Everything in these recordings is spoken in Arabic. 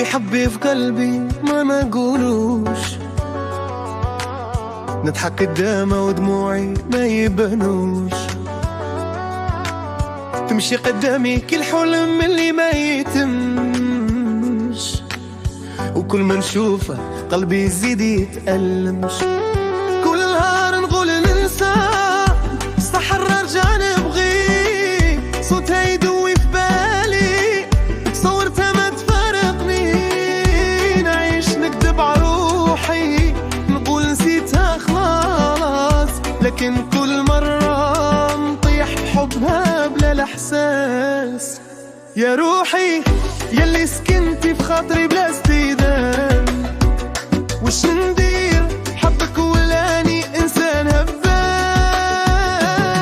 حبي في قلبي ما نقولوش، نضحك قدامه ودموعي ما يبانوش، تمشي قدامي كل حلم اللي ما يتمش، وكل ما نشوفه قلبي يزيد يتألمش. كل نهار نقول ننسى صح نرجع نبغي، صوتها يدوي في بالي صورتها ما تفارقني، نعيش نكذب على روحي نقول نسيتها خلاص، لكن كل مرة نطيح بحبها بلا الإحساس. يا روحي يلي سكنتي في خاطري بلا استئذان، وش ندير حبك ولاني إنسان هبان،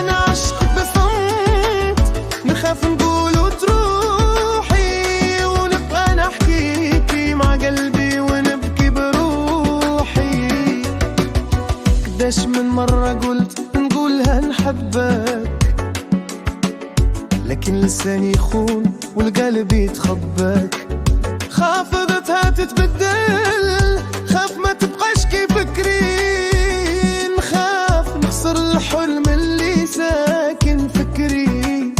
عشق بصمت نخاف نقول وتروحي، ونبقى نحكيكي مع قلبي ونبكي بروحي. قداش من مرة قلت نقولها نحبك، لكن لساني يخون والقلب يتخبك، خاف ذاتها تتبدل، خاف ما تبقاش كيف فكري، نخاف نخسر الحلم اللي ساكن فكري.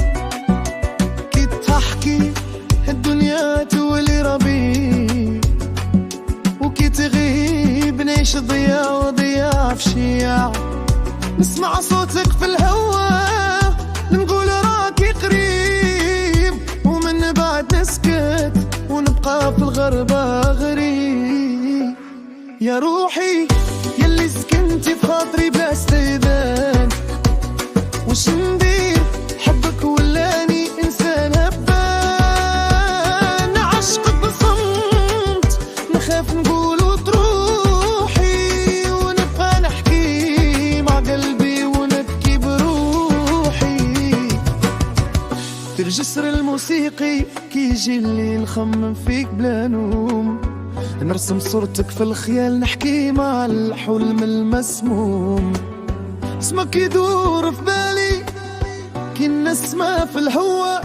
كي تحكي الدنيا تولي ربيع، وكي تغيب نعيش ضياع وضياع في شياع، نسمع صوتك في الهوا نقول راكي قريب، ومن بعد نسكت ونبقى في الغربة غريب. يا روحي يلي سكنتي في خاطري بلا استئذان، وش ندير حبك ولاني إنسان هبان، عشقك بصمت نخاف نقول وتروحي، ونبقى نحكي مع قلبي ونبكي بروحي. في الجسر الموسيقي كي يجي الليل نخمم فيك بلا نوم، نرسم صورتك في الخيال نحكي مع الحلم المسموم، اسمك يدور في بالي كي النسمة في الهوا،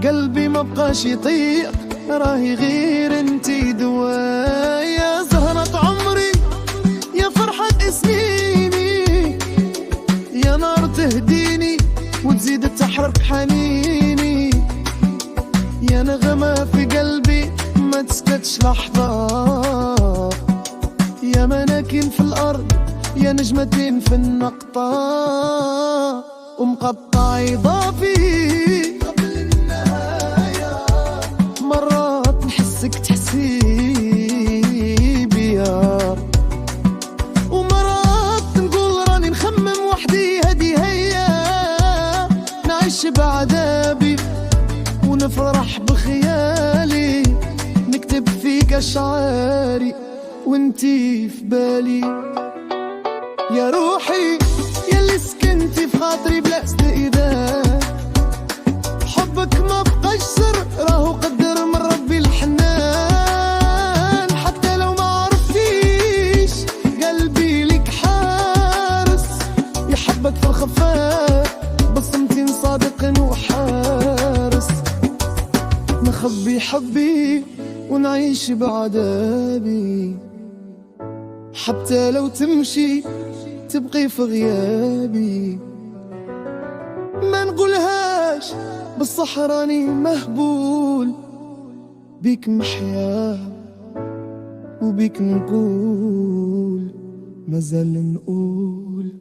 قلبي ما بقاش يطيق راهي غير انتي دواء. يا زهرة عمري يا فرحة سنيني، يا نار تهديني وتزيد تحرق حنيني، يا نغمة في قلبي ما تسكتش لحظة، يا مناكن في الأرض يا نجمتين في النقطة، ومقطع إضافي قبل النهاية، مرات نحسك تحسي بيا، ومرات نقول راني نخمم وحدي هدي هيا، نعيش بعذابي ونفرح بخيالي، نكتب فيك أشعاري وانتي في بالي. يا روحي يلي سكنتي في خاطري بلا استئذان، حبك ما بقاش سر راهو قدر من ربي الحنان، حتى لو ما عرفتيش قلبي لك حارس، يحبك في الخفاء بصمتين صادق وحارس، نخبي حبي ونعيش بعذابي، حتى لو تمشي تبقي في غيابي، ما نقولهاش بالصحراني مهبول، بيك محيا وبيك نقول مازال نقول.